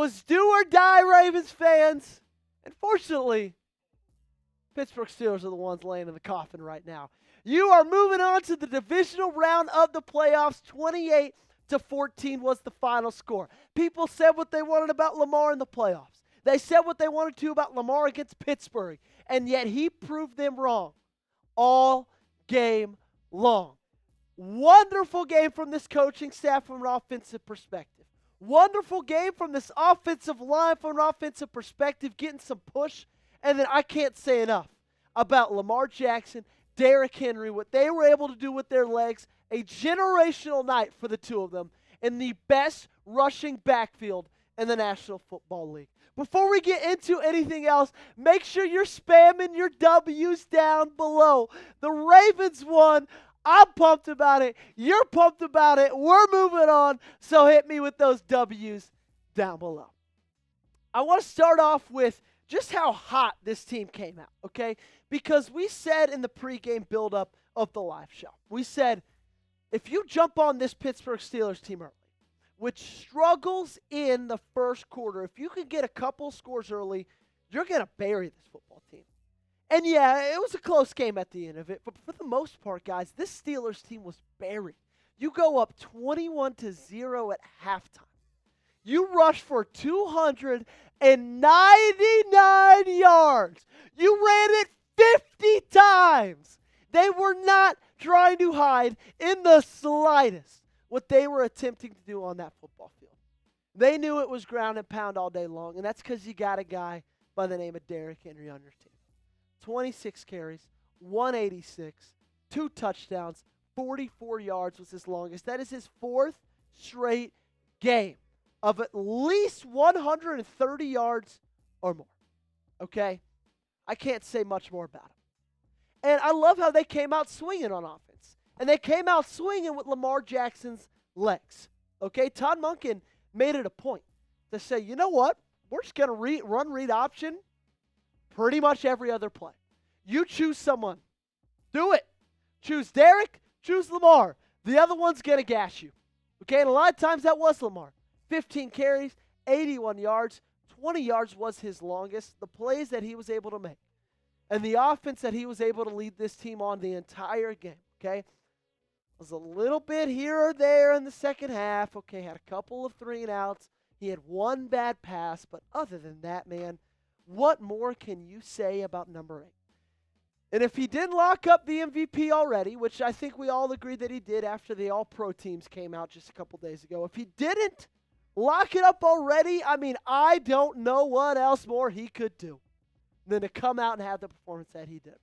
was do or die, Ravens fans. And fortunately, Pittsburgh Steelers are the ones laying in the coffin right now. You are moving on to the divisional round of the playoffs. 28-14 was the final score. People said what they wanted about Lamar in the playoffs. They said what they wanted to about Lamar against Pittsburgh. And yet he proved them wrong all game long. Wonderful game from this coaching staff from an offensive perspective. Wonderful game from this offensive line from an offensive perspective, getting some push. And then I can't say enough about Lamar Jackson, Derrick Henry, what they were able to do with their legs. A generational night for the two of them in the best rushing backfield in the National Football League. Before we get into anything else, make sure you're spamming your W's down below. The Ravens won. I'm pumped about it. You're pumped about it. We're moving on. So hit me with those W's down below. I want to start off with just how hot this team came out, okay? Because we said in the pregame buildup of the live show, we said, if you jump on this Pittsburgh Steelers team early, which struggles in the first quarter, if you can get a couple scores early, you're going to bury this football team. And yeah, it was a close game at the end of it, but for the most part, guys, this Steelers team was buried. You go up 21-0 at halftime. You rush for 299 yards. You ran it 50 times. They were not trying to hide in the slightest what they were attempting to do on that football field. They knew it was ground and pound all day long, and that's because you got a guy by the name of Derrick Henry on your team. 26 carries, 186, 2 touchdowns, 44 yards was his longest. That is his 4th straight game of at least 130 yards or more. Okay? I can't say much more about him. And I love how they came out swinging on offense. And they came out swinging with Lamar Jackson's legs. Okay? Todd Monken made it a point to say, you know what? We're just going to run read option pretty much every other play. You choose someone. Do it. Choose Derrick, choose Lamar. The other one's going to gash you. Okay, and a lot of times that was Lamar. 15 carries, 81 yards, 20 yards was his longest. The plays that he was able to make and the offense that he was able to lead this team on the entire game, okay, was a little bit here or there in the second half. Okay, had a couple of 3-and-outs. He had one bad pass, but other than that, man, what more can you say about number 8? And if he didn't lock up the MVP already, which I think we all agreed that he did after the All-Pro teams came out just a couple days ago, if he didn't lock it up already, I mean, I don't know what else more he could do than to come out and have the performance that he did.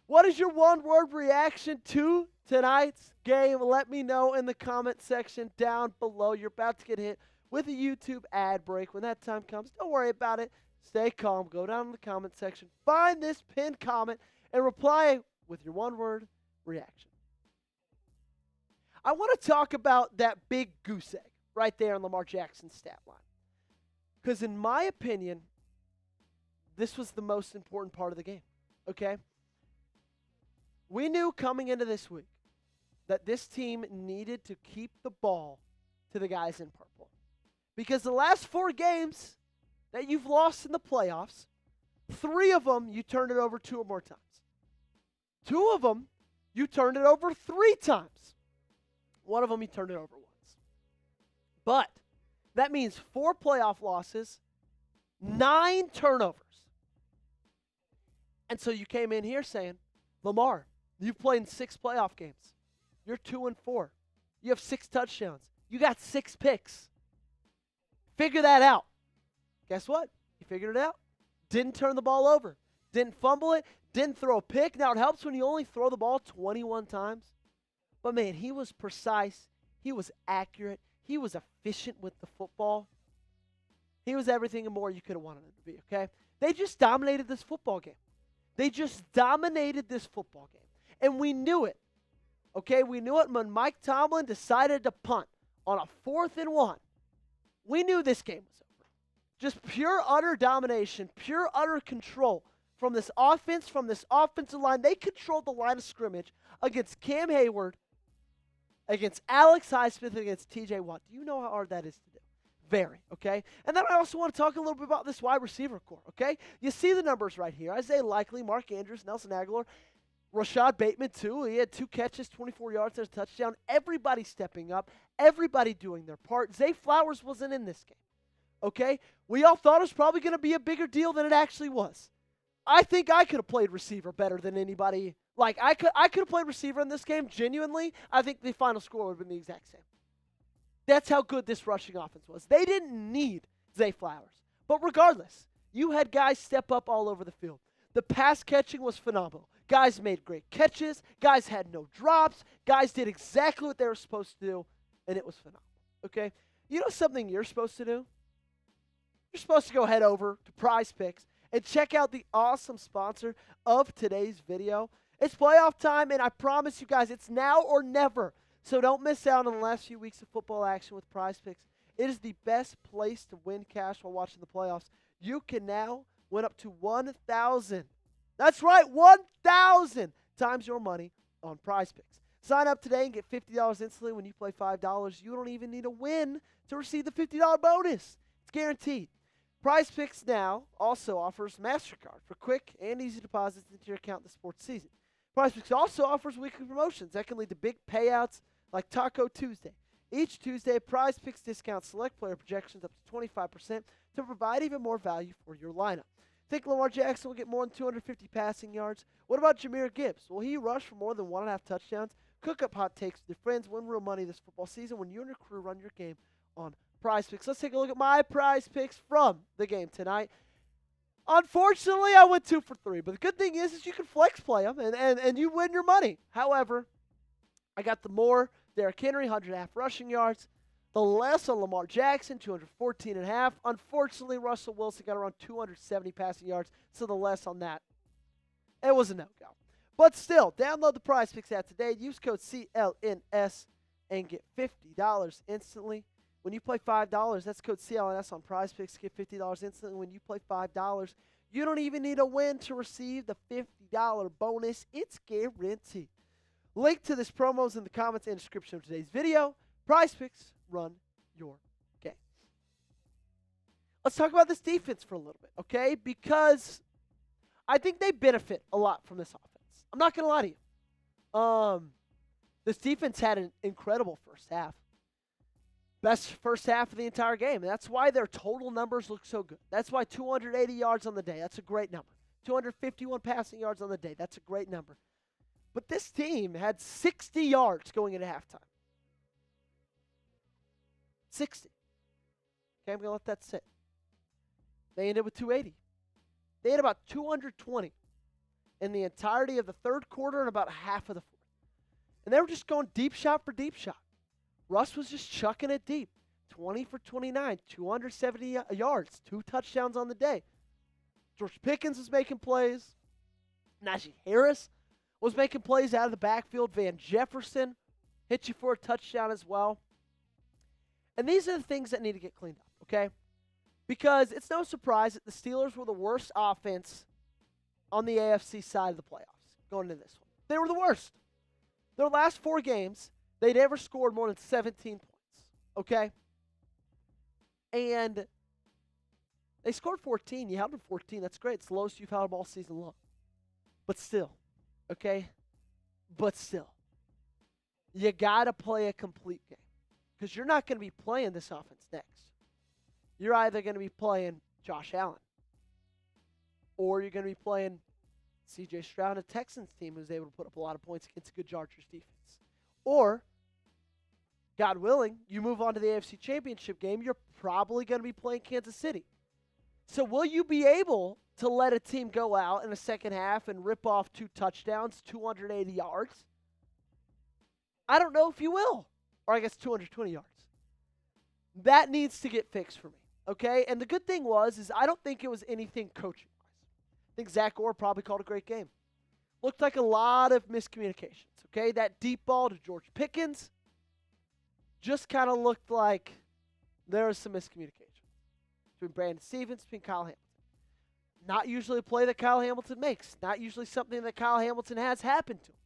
What is your one-word reaction to tonight's game? Let me know in the comment section down below. You're about to get hit with a YouTube ad break. When that time comes, don't worry about it. Stay calm. Go down in the comment section. Find this pinned comment and reply with your one-word reaction. I want to talk about that big goose egg right there on Lamar Jackson's stat line. Because in my opinion, this was the most important part of the game, okay? We knew coming into this week that this team needed to keep the ball to the guys in purple. Because the last 4 games that you've lost in the playoffs, 3 of them you turned it over 2 or more times. 2 of them you turned it over 3 times. 1 of them you turned it over once. But that means 4 playoff losses, 9 turnovers. And so you came in here saying, Lamar, you've played in 6 playoff games. You're 2-4. You have 6 touchdowns. You got 6 picks. Figure that out. Guess what? He figured it out. Didn't turn the ball over. Didn't fumble it. Didn't throw a pick. Now, it helps when you only throw the ball 21 times. But, man, he was precise. He was accurate. He was efficient with the football. He was everything and more you could have wanted him to be, okay? They just dominated this football game. They just dominated this football game. And we knew it, okay? We knew it when Mike Tomlin decided to punt on a 4th and 1. We knew this game was over. Just pure, utter domination, pure, utter control from this offense, from this offensive line. They controlled the line of scrimmage against Cam Hayward, against Alex Highsmith, and against T.J. Watt. Do you know how hard that is to do? Very, okay? And then I also want to talk a little bit about this wide receiver core, okay? You see the numbers right here. Isaiah Likely, Mark Andrews, Nelson Aguilar, Rashad Bateman, too. He had 2 catches, 24 yards, and a touchdown. Everybody stepping up. Everybody doing their part. Zay Flowers wasn't in this game, okay? We all thought it was probably going to be a bigger deal than it actually was. I think I could have played receiver better than anybody. Like, I could have played receiver in this game. Genuinely, I think the final score would have been the exact same. That's how good this rushing offense was. They didn't need Zay Flowers. But regardless, you had guys step up all over the field. The pass catching was phenomenal. Guys made great catches. Guys had no drops. Guys did exactly what they were supposed to do, and it was phenomenal. Okay? You know something you're supposed to do? You're supposed to go head over to Prize Picks and check out the awesome sponsor of today's video. It's playoff time, and I promise you guys, it's now or never. So don't miss out on the last few weeks of football action with Prize Picks. It is the best place to win cash while watching the playoffs. You can now win up to 1,000. That's right, 1,000 times your money on Prize Picks. Sign up today and get $50 instantly when you play $5. You don't even need a win to receive the $50 bonus. It's guaranteed. Prize Picks now also offers MasterCard for quick and easy deposits into your account this sports season. Prize Picks also offers weekly promotions that can lead to big payouts like Taco Tuesday. Each Tuesday, Prize Picks discounts select player projections up to 25% to provide even more value for your lineup. Think Lamar Jackson will get more than 250 passing yards? What about Jahmyr Gibbs? Will he rush for more than 1.5 touchdowns? Cook up hot takes with your friends, win real money this football season when you and your crew run your game on Prize Picks. Let's take a look at my Prize Picks from the game tonight. Unfortunately, I went 2 for 3, but the good thing is you can flex play them and you win your money. However, I got the more Derrick Henry, 100.5 rushing yards. The less on Lamar Jackson, 214.5. Unfortunately, Russell Wilson got around 270 passing yards, so the less on that. It was a no-go. But still, download the Prize Picks app today. Use code CLNS and get $50 instantly. When you play $5, that's code CLNS on Prize Picks. Get $50 instantly. When you play $5, you don't even need a win to receive the $50 bonus. It's guaranteed. Link to this promo is in the comments and description of today's video. Prize Picks, run your game. Let's talk about this defense for a little bit, okay? Because I think they benefit a lot from this offense. I'm not going to lie to you. This defense had an incredible first half. Best first half of the entire game. And that's why their total numbers look so good. That's why 280 yards on the day. That's a great number. 251 passing yards on the day. That's a great number. But this team had 60 yards going into halftime. 60. Okay, I'm going to let that sit. They ended with 280. They had about 220 in the entirety of the third quarter and about half of the fourth. And they were just going deep shot for deep shot. Russ was just chucking it deep. 20 for 29, 270 yards, 2 touchdowns on the day. George Pickens was making plays. Najee Harris was making plays out of the backfield. Van Jefferson hit you for a touchdown as well. And these are the things that need to get cleaned up, okay? Because it's no surprise that the Steelers were the worst offense on the AFC side of the playoffs going into this one. They were the worst. Their last 4 games, they'd ever scored more than 17 points, okay? And they scored 14. You held them 14. That's great. It's the lowest you've held them all season long. But still, okay? But still, you got to play a complete game because you're not going to be playing this offense next. You're either going to be playing Josh Allen or you're going to be playing C.J. Stroud, a Texans team who's able to put up a lot of points against a good Chargers defense. Or, God willing, you move on to the AFC Championship game, you're probably going to be playing Kansas City. So will you be able to let a team go out in the second half and rip off 2 touchdowns, 280 yards? I don't know if you will. Or I guess 220 yards. That needs to get fixed for me, okay? And the good thing is I don't think it was anything coaching-wise. I think Zach Orr probably called a great game. Looked like a lot of miscommunications, okay? That deep ball to George Pickens just kind of looked like there was some miscommunication between Brandon Stevens, between Kyle Hamilton. Not usually a play that Kyle Hamilton makes. Not usually something that Kyle Hamilton has happened to him.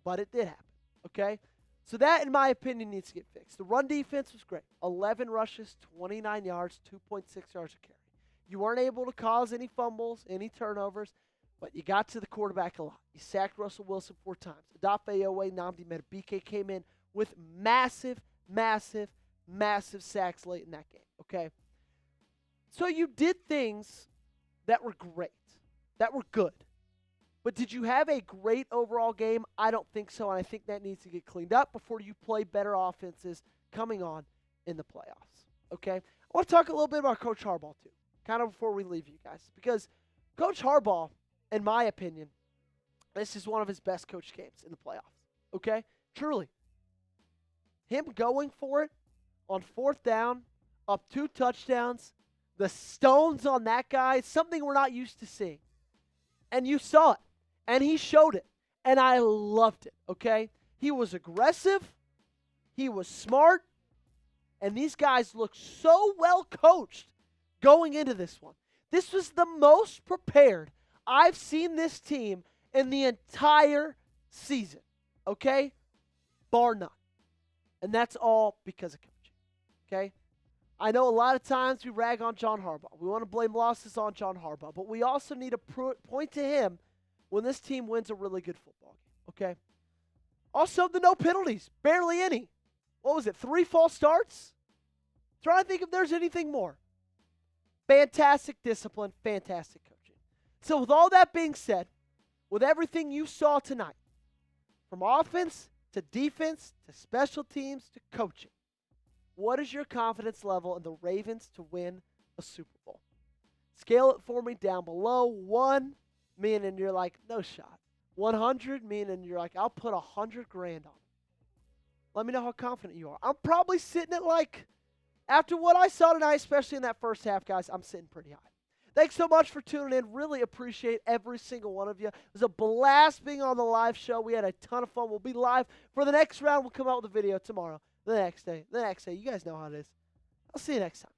But it did happen, okay? So that, in my opinion, needs to get fixed. The run defense was great. 11 rushes, 29 yards, 2.6 yards a carry. You weren't able to cause any fumbles, any turnovers, but you got to the quarterback a lot. You sacked Russell Wilson 4 times. Odafe Nnamdi Madubuike came in with massive, massive, massive sacks late in that game, okay? So you did things that were great, that were good. But did you have a great overall game? I don't think so, and I think that needs to get cleaned up before you play better offenses coming on in the playoffs, okay? I want to talk a little bit about Coach Harbaugh, too, kind of before we leave you guys, because Coach Harbaugh, in my opinion, this is one of his best coach games in the playoffs, okay? Truly. Him going for it on 4th down, up 2 touchdowns, the stones on that guy, is something we're not used to seeing. And you saw it. And he showed it. And I loved it, okay? He was aggressive. He was smart. And these guys looked so well coached going into this one. This was the most prepared I've seen this team in the entire season, okay? Bar none. And that's all because of coaching, okay? I know a lot of times we rag on John Harbaugh. We want to blame losses on John Harbaugh. But we also need to point to him when this team wins a really good football game, okay? Also, the no penalties. Barely any. What was it, 3 false starts? Trying to think if there's anything more. Fantastic discipline, fantastic coaching. So with all that being said, with everything you saw tonight, from offense to defense to special teams to coaching, what is your confidence level in the Ravens to win a Super Bowl? Scale it for me down below. 1, meaning you're like, no shot. 100, meaning you're like, I'll put $100,000 on it. Let me know how confident you are. I'm probably sitting at like, after what I saw tonight, especially in that first half, guys, I'm sitting pretty high. Thanks so much for tuning in. Really appreciate every single one of you. It was a blast being on the live show. We had a ton of fun. We'll be live for the next round. We'll come out with a video tomorrow. The next day. You guys know how it is. I'll see you next time.